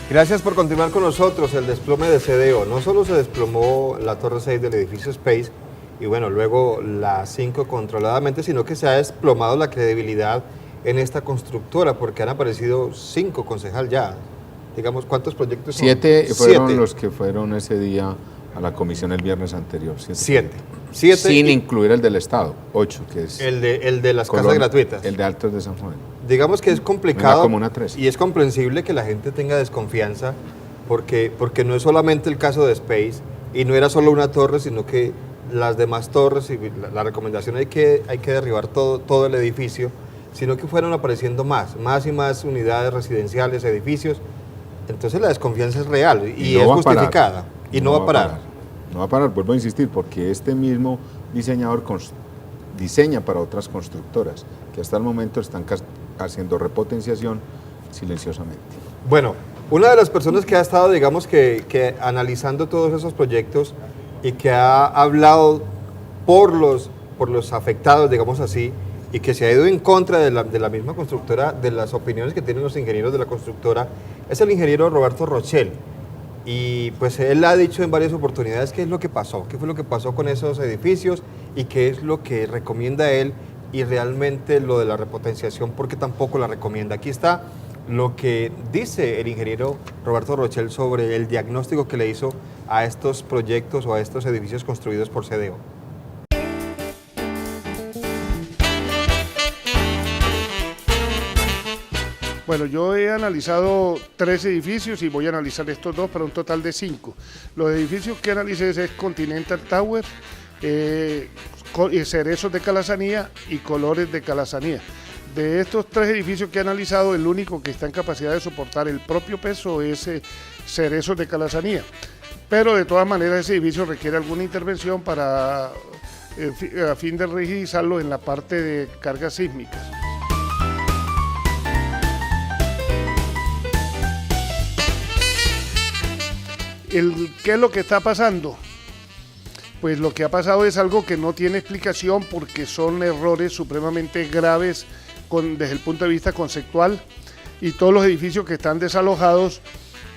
Gracias por continuar con nosotros. El desplome de CDO. No solo se desplomó la torre 6 del edificio Space y bueno, luego la 5 controladamente, sino que se ha desplomado la credibilidad en esta constructora porque han aparecido 5 concejal ya. Digamos, ¿cuántos proyectos son? 7 fueron los que fueron ese día a la comisión el viernes anterior. 7. Sin incluir el del Estado, 8, que es el de las casas gratuitas. El de Altos de San Juan. Digamos que es complicado Comuna 3. Y es comprensible que la gente tenga desconfianza porque no es solamente el caso de Space y no era solo una torre, sino que las demás torres y la recomendación hay que derribar todo el edificio, sino que fueron apareciendo más y más unidades residenciales, edificios. Entonces la desconfianza es real y no es justificada y no va a parar. No va a parar, vuelvo a insistir, porque este mismo diseñador diseña para otras constructoras que hasta el momento están haciendo repotenciación silenciosamente. Bueno, una de las personas que ha estado, digamos que analizando todos esos proyectos y que ha hablado por los afectados, digamos así, y que se ha ido en contra de la misma constructora, de las opiniones que tienen los ingenieros de la constructora, es el ingeniero Roberto Rochel. Y pues él ha dicho en varias oportunidades qué es lo que pasó, qué fue lo que pasó con esos edificios y qué es lo que recomienda él y realmente lo de la repotenciación porque tampoco la recomienda. Aquí está lo que dice el ingeniero Roberto Rochel sobre el diagnóstico que le hizo a estos proyectos o a estos edificios construidos por CDO. Bueno, yo he analizado 3 edificios y voy a analizar estos 2 para un total de 5. Los edificios que analicé es Continental Tower, Cerezos de Calazanía y Colores de Calazanía. De estos 3 edificios que he analizado, el único que está en capacidad de soportar el propio peso es Cerezos de Calazanía. Pero de todas maneras ese edificio requiere alguna intervención para a fin de rigidizarlo en la parte de cargas sísmicas. ¿Qué es lo que está pasando? Pues lo que ha pasado es algo que no tiene explicación porque son errores supremamente graves desde el punto de vista conceptual y todos los edificios que están desalojados,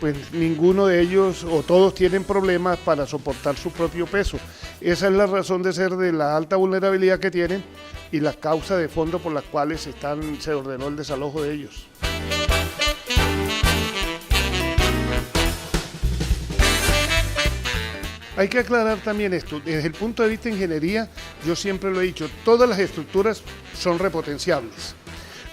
pues ninguno de ellos o todos tienen problemas para soportar su propio peso. Esa es la razón de ser de la alta vulnerabilidad que tienen y la causa de fondo por las cuales se ordenó el desalojo de ellos. Hay que aclarar también esto, desde el punto de vista de ingeniería, yo siempre lo he dicho, todas las estructuras son repotenciables.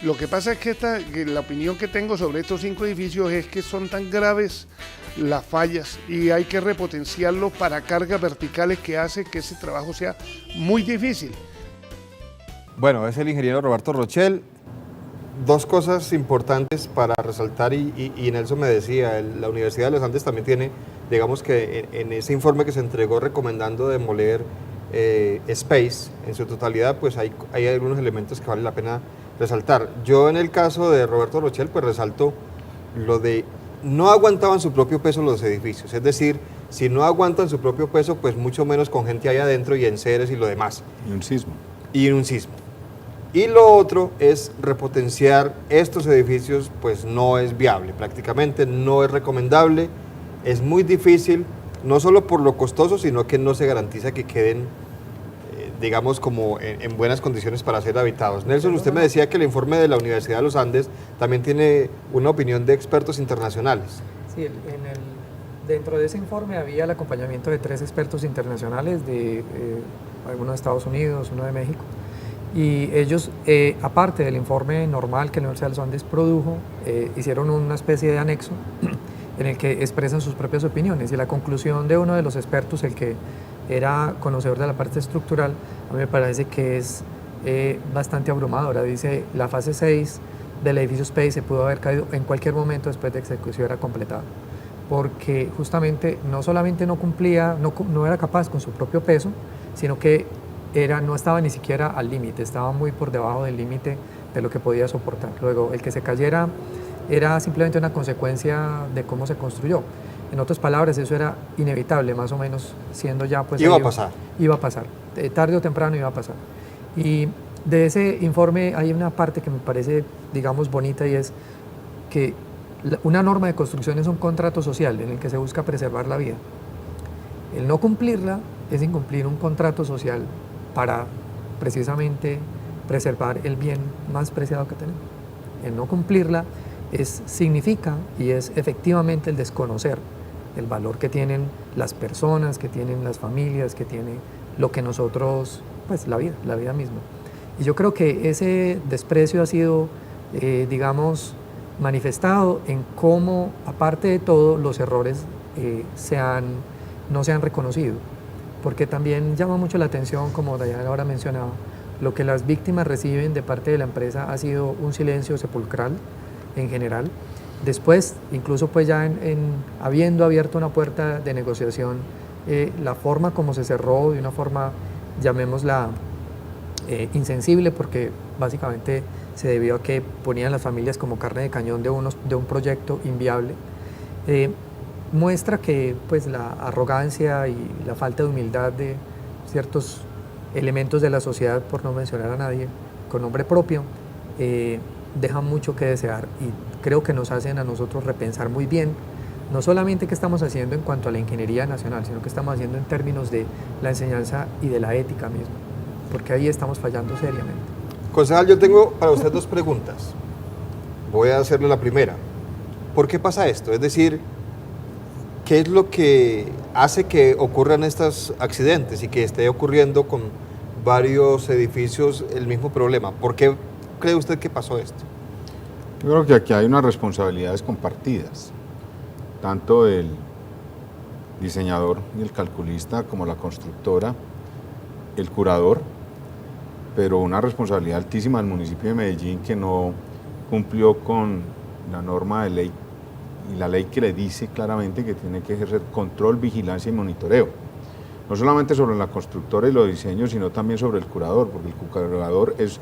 Lo que pasa es que la opinión que tengo sobre estos 5 edificios es que son tan graves las fallas y hay que repotenciarlo para cargas verticales que hace que ese trabajo sea muy difícil. Bueno, es el ingeniero Roberto Rochel. 2 cosas importantes para resaltar y Nelson me decía, la Universidad de los Andes también tiene, digamos que en ese informe que se entregó recomendando demoler Space en su totalidad, pues hay algunos elementos que vale la pena resaltar. Yo en el caso de Roberto Rochel, pues resalto lo de no aguantaban su propio peso los edificios, es decir, si no aguantan su propio peso, pues mucho menos con gente ahí adentro y enseres y lo demás. Y un sismo. Y un sismo. Y lo otro es repotenciar estos edificios, pues no es viable, prácticamente no es recomendable, es muy difícil, no solo por lo costoso, sino que no se garantiza que queden, digamos, como en buenas condiciones para ser habitados. Nelson, usted me decía que el informe de la Universidad de los Andes también tiene una opinión de expertos internacionales. Sí, dentro de ese informe había el acompañamiento de 3 expertos internacionales, uno de Estados Unidos, uno de México. Y ellos, aparte del informe normal que la Universidad de los Andes produjo, hicieron una especie de anexo en el que expresan sus propias opiniones. Y la conclusión de uno de los expertos, el que era conocedor de la parte estructural, a mí me parece que es bastante abrumadora. Dice, la fase 6 del edificio Space se pudo haber caído en cualquier momento después de que se ejecución era completada. Porque justamente no solamente no cumplía, no era capaz con su propio peso, sino que no estaba ni siquiera al límite, estaba muy por debajo del límite de lo que podía soportar. Luego, el que se cayera era simplemente una consecuencia de cómo se construyó. En otras palabras, eso era inevitable, más o menos, siendo ya pues... Iba a pasar. Iba a pasar, tarde o temprano iba a pasar. Y de ese informe hay una parte que me parece, digamos, bonita y es que una norma de construcción es un contrato social en el que se busca preservar la vida. El no cumplirla es incumplir un contrato social para precisamente preservar el bien más preciado que tenemos. El no cumplirla significa y es efectivamente el desconocer el valor que tienen las personas, que tienen las familias, que tiene lo que nosotros, pues la vida misma. Y yo creo que ese desprecio ha sido, digamos, manifestado en cómo, aparte de todo, los errores no se han reconocido. Porque también llama mucho la atención, como Dayana ahora mencionaba, lo que las víctimas reciben de parte de la empresa ha sido un silencio sepulcral en general. Después, incluso pues ya habiendo abierto una puerta de negociación, la forma como se cerró de una forma, llamémosla, insensible, porque básicamente se debió a que ponían las familias como carne de cañón de un proyecto inviable, muestra que pues la arrogancia y la falta de humildad de ciertos elementos de la sociedad, por no mencionar a nadie con nombre propio, dejan mucho que desear, y creo que nos hacen a nosotros repensar muy bien, no solamente qué estamos haciendo en cuanto a la ingeniería nacional, sino qué estamos haciendo en términos de la enseñanza y de la ética misma, porque ahí estamos fallando seriamente. Concejal, yo tengo para usted dos preguntas. Voy a hacerle la primera. ¿Por qué pasa esto? Es decir, ¿qué es lo que hace que ocurran estos accidentes y que esté ocurriendo con varios edificios el mismo problema? ¿Por qué cree usted que pasó esto? Yo creo que aquí hay unas responsabilidades compartidas, tanto del diseñador y el calculista como la constructora, el curador, pero una responsabilidad altísima del municipio de Medellín, que no cumplió con la norma de ley y la ley que le dice claramente que tiene que ejercer control, vigilancia y monitoreo, no solamente sobre la constructora y los diseños, sino también sobre el curador, porque el curador es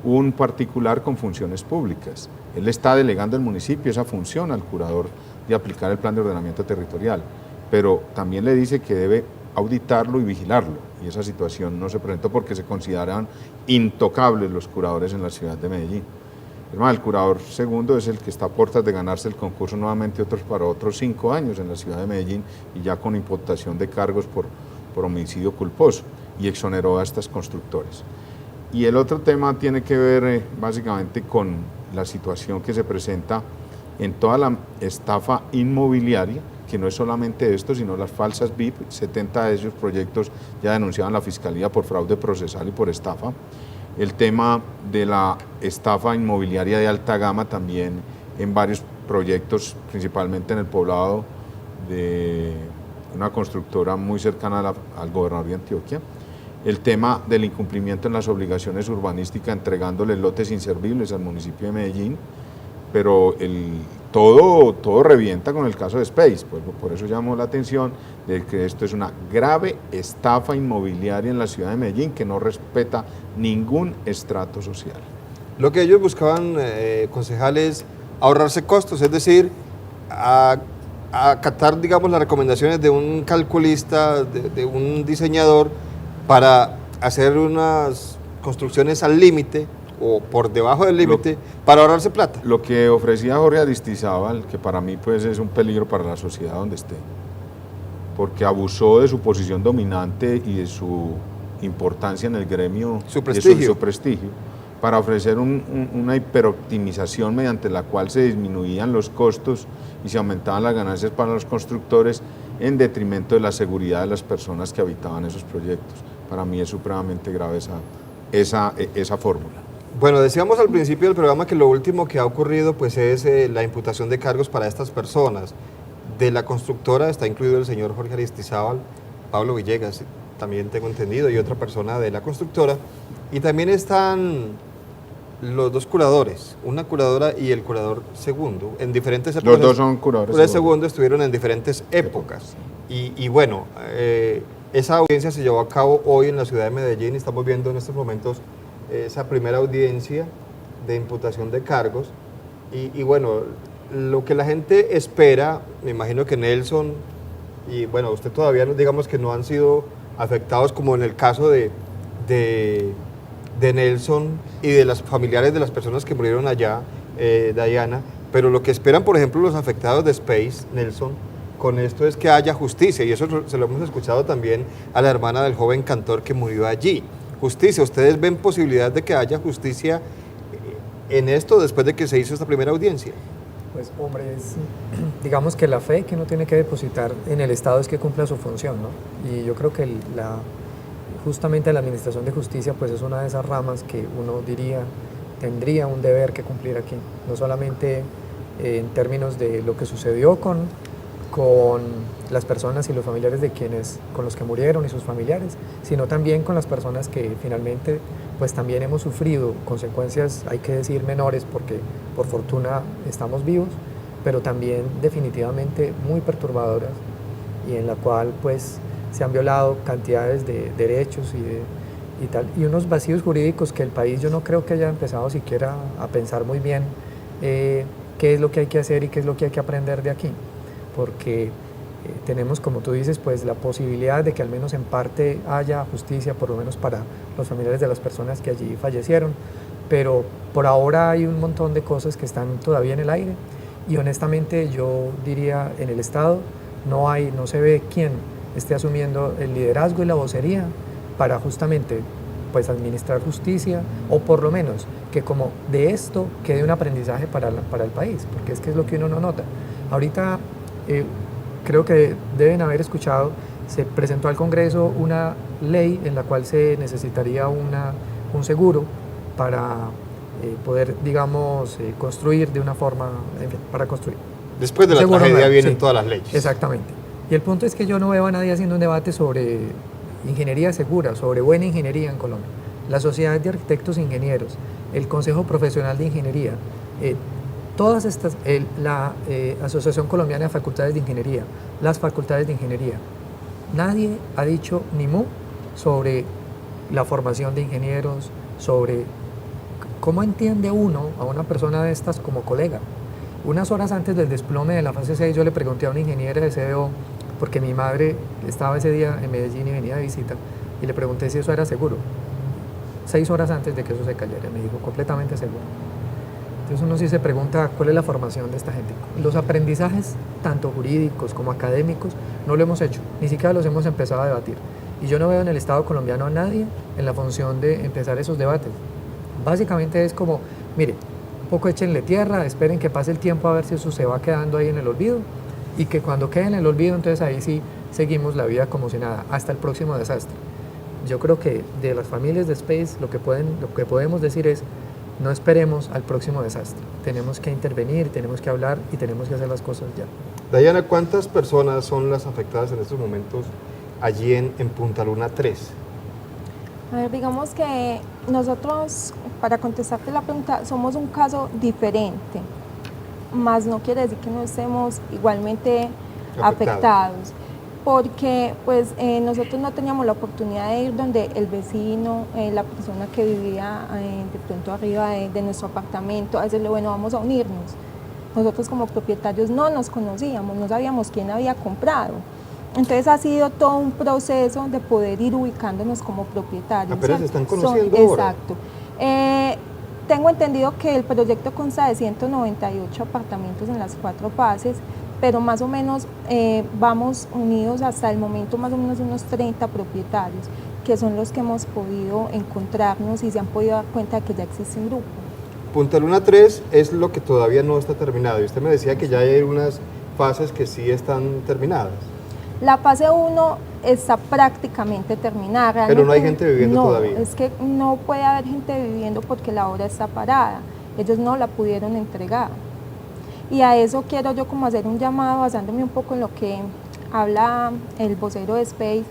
un particular con funciones públicas. Él está delegando al municipio esa función al curador de aplicar el plan de ordenamiento territorial, pero también le dice que debe auditarlo y vigilarlo, y esa situación no se presentó porque se consideran intocables los curadores en la ciudad de Medellín. Además, el curador segundo es el que está a puertas de ganarse el concurso nuevamente para otros 5 años en la ciudad de Medellín, y ya con imputación de cargos por homicidio culposo, y exoneró a estas constructores. Y el otro tema tiene que ver básicamente con la situación que se presenta en toda la estafa inmobiliaria, que no es solamente esto, sino las falsas BIP. 70 de esos proyectos ya denunciaban la Fiscalía por fraude procesal y por estafa. El tema de la estafa inmobiliaria de alta gama también en varios proyectos, principalmente en el poblado de una constructora muy cercana al gobernador de Antioquia. El tema del incumplimiento en las obligaciones urbanísticas, entregándole lotes inservibles al municipio de Medellín, pero todo revienta con el caso de Space. Pues por eso llamó la atención de que esto es una grave estafa inmobiliaria en la ciudad de Medellín, que no respeta ningún estrato social. Lo que ellos buscaban, concejales, ahorrarse costos, es decir, acatar, digamos, las recomendaciones de un calculista, de un diseñador, para hacer unas construcciones al límite o por debajo del límite para ahorrarse plata. Lo que ofrecía Jorge Aristizábal, que para mí pues es un peligro para la sociedad donde esté, porque abusó de su posición dominante y de su importancia en el gremio, su prestigio, su prestigio, para ofrecer una hiperoptimización mediante la cual se disminuían los costos y se aumentaban las ganancias para los constructores en detrimento de la seguridad de las personas que habitaban esos proyectos. Para mí es supremamente grave esa fórmula. Bueno, decíamos al principio del programa que lo último que ha ocurrido pues es la imputación de cargos para estas personas. De la constructora está incluido el señor Jorge Aristizábal, Pablo Villegas, también tengo entendido, y otra persona de la constructora. Y también están los dos curadores, una curadora y el curador segundo, en diferentes épocas. Los dos son curadores. Los segundo estuvieron en diferentes épocas. Y bueno, esa audiencia se llevó a cabo hoy en la ciudad de Medellín y estamos viendo en estos momentos esa primera audiencia de imputación de cargos. Y bueno, lo que la gente espera, me imagino que Nelson, y bueno, usted todavía digamos que no han sido afectados como en el caso de Nelson y de las familiares de las personas que murieron allá, Dayana, pero lo que esperan, por ejemplo, los afectados de Space, Nelson, con esto es que haya justicia, y eso se lo hemos escuchado también a la hermana del joven cantor que murió allí. Justicia, ¿ustedes ven posibilidad de que haya justicia en esto después de que se hizo esta primera audiencia? Pues hombre, digamos que la fe que uno tiene que depositar en el Estado es que cumpla su función, ¿no? Y yo creo que justamente la administración de justicia pues es una de esas ramas que uno diría tendría un deber que cumplir aquí, no solamente en términos de lo que sucedió con las personas y los familiares con los que murieron y sus familiares, sino también con las personas que finalmente pues también hemos sufrido consecuencias, hay que decir menores porque por fortuna estamos vivos, pero también definitivamente muy perturbadoras y en la cual pues se han violado cantidades de derechos y tal, y unos vacíos jurídicos que el país yo no creo que haya empezado siquiera a pensar muy bien qué es lo que hay que hacer y qué es lo que hay que aprender de aquí, porque tenemos, como tú dices, pues la posibilidad de que al menos en parte haya justicia, por lo menos para los familiares de las personas que allí fallecieron, pero por ahora hay un montón de cosas que están todavía en el aire y honestamente yo diría en el Estado no se ve quién esté asumiendo el liderazgo y la vocería para justamente pues administrar justicia o por lo menos que como de esto quede un aprendizaje para el país, porque es que es lo que uno no nota. Ahorita creo que deben haber escuchado, se presentó al Congreso una ley en la cual se necesitaría un seguro para poder, digamos, construir de una forma, en fin, para construir. Después de la tragedia vienen todas las leyes. Exactamente. Y el punto es que yo no veo a nadie haciendo un debate sobre ingeniería segura, sobre buena ingeniería en Colombia. La Sociedad de Arquitectos e Ingenieros, el Consejo Profesional de Ingeniería, todas estas, la Asociación Colombiana de Facultades de Ingeniería, las facultades de ingeniería, nadie ha dicho ni mu sobre la formación de ingenieros, sobre cómo entiende uno a una persona de estas como colega. Unas horas antes del desplome de la fase 6 yo le pregunté a una ingeniera de CDO, porque mi madre estaba ese día en Medellín y venía de visita, y le pregunté si eso era seguro. 6 horas antes de que eso se cayera, me dijo completamente seguro. Entonces uno sí se pregunta cuál es la formación de esta gente. Los aprendizajes, tanto jurídicos como académicos, no lo hemos hecho, ni siquiera los hemos empezado a debatir. Y yo no veo en el Estado colombiano a nadie en la función de empezar esos debates. Básicamente es como, mire, un poco échenle tierra, esperen que pase el tiempo a ver si eso se va quedando ahí en el olvido, y que cuando quede en el olvido, entonces ahí sí seguimos la vida como si nada, hasta el próximo desastre. Yo creo que de las familias de Space lo que podemos decir es, no esperemos al próximo desastre, tenemos que intervenir, tenemos que hablar y tenemos que hacer las cosas ya. Dayana, ¿cuántas personas son las afectadas en estos momentos allí en Punta Luna 3? A ver, digamos que nosotros, para contestarte la pregunta, somos un caso diferente, más no quiere decir que no estemos igualmente afectados, porque pues nosotros no teníamos la oportunidad de ir donde el vecino, la persona que vivía de pronto arriba de nuestro apartamento, a decirle, bueno, vamos a unirnos. Nosotros como propietarios no nos conocíamos, no sabíamos quién había comprado. Entonces ha sido todo un proceso de poder ir ubicándonos como propietarios. Pero se están conociendo ahora. Exacto. Tengo entendido que el proyecto consta de 198 apartamentos en las 4 fases, pero más o menos vamos unidos hasta el momento más o menos unos 30 propietarios, que son los que hemos podido encontrarnos y se han podido dar cuenta de que ya existe un grupo. Punta Luna 3 es lo que todavía no está terminado, y usted me decía que ya hay unas fases que sí están terminadas. La fase 1 está prácticamente terminada. Realmente, pero no hay gente viviendo todavía. Es que no puede haber gente viviendo porque la obra está parada. Ellos no la pudieron entregar. Y a eso quiero yo como hacer un llamado basándome un poco en lo que habla el vocero de Space,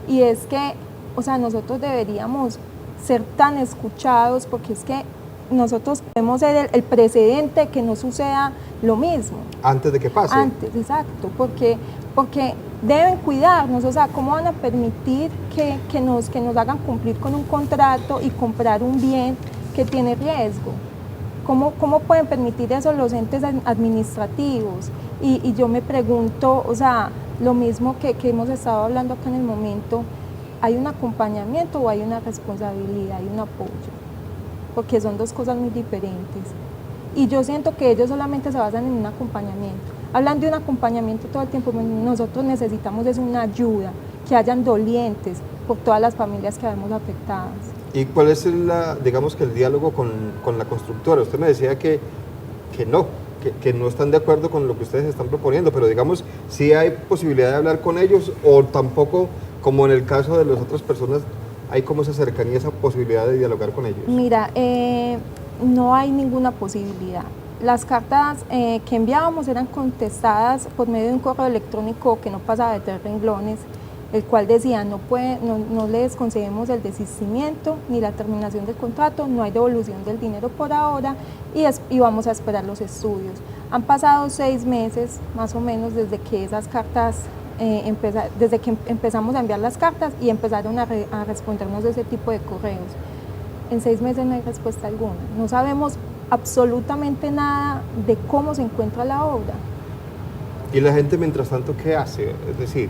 y es que, o sea, nosotros deberíamos ser tan escuchados, porque es que nosotros podemos ser el precedente que no suceda lo mismo. Antes de que pase. Antes, exacto, porque deben cuidarnos, o sea, ¿cómo van a permitir que nos hagan cumplir con un contrato y comprar un bien que tiene riesgo? ¿Cómo pueden permitir eso los entes administrativos? Y yo me pregunto, o sea, lo mismo que hemos estado hablando acá en el momento, ¿hay un acompañamiento o hay una responsabilidad, hay un apoyo? Porque son dos cosas muy diferentes. y yo siento que ellos solamente se basan en un acompañamiento. Hablan de un acompañamiento todo el tiempo, nosotros necesitamos es una ayuda, que hayan dolientes por todas las familias que vemos afectadas. ¿Y cuál es digamos que el diálogo con la constructora? Usted me decía que no están de acuerdo con lo que ustedes están proponiendo, pero digamos, ¿sí hay posibilidad de hablar con ellos o tampoco, como en el caso de las otras personas, hay como esa cercanía, esa posibilidad de dialogar con ellos? Mira, no hay ninguna posibilidad. Las cartas que enviábamos eran contestadas por medio de un correo electrónico que no pasaba de 3 renglones, el cual decía no les concedemos el desistimiento ni la terminación del contrato, no hay devolución del dinero por ahora y vamos a esperar los estudios. Han pasado 6 meses más o menos desde que esas cartas, desde que empezamos a enviar las cartas y empezaron a respondernos ese tipo de correos. En 6 meses no hay respuesta alguna, no sabemos absolutamente nada de cómo se encuentra la obra. ¿Y la gente mientras tanto qué hace? Es decir,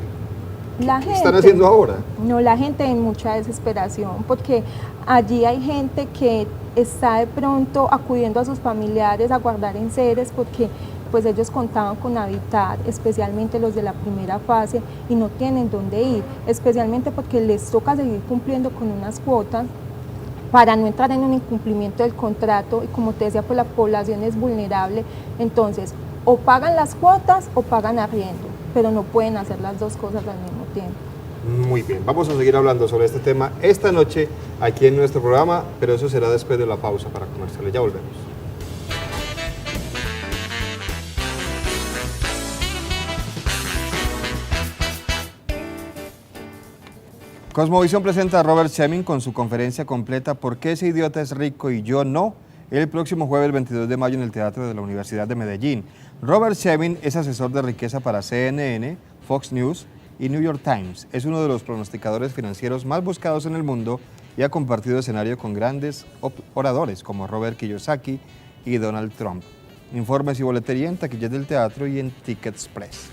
¿qué están gente, haciendo ahora? No, la gente en mucha desesperación, porque allí hay gente que está de pronto acudiendo a sus familiares a guardar enseres, porque pues ellos contaban con habitar, especialmente los de la primera fase, y no tienen dónde ir, especialmente porque les toca seguir cumpliendo con unas cuotas para no entrar en un incumplimiento del contrato, y como te decía, pues la población es vulnerable, entonces o pagan las cuotas o pagan arriendo, pero no pueden hacer las dos cosas al mismo tiempo. Muy bien, vamos a seguir hablando sobre este tema esta noche aquí en nuestro programa, pero eso será después de la pausa para comerciales. Ya volvemos. Cosmovisión presenta a Robert Shemin con su conferencia completa ¿Por qué ese idiota es rico y yo no?, el próximo jueves 22 de mayo en el Teatro de la Universidad de Medellín. Robert Shemin es asesor de riqueza para CNN, Fox News y New York Times. Es uno de los pronosticadores financieros más buscados en el mundo y ha compartido escenario con grandes oradores como Robert Kiyosaki y Donald Trump. Informes y boletería en taquillas del teatro y en Ticketspress.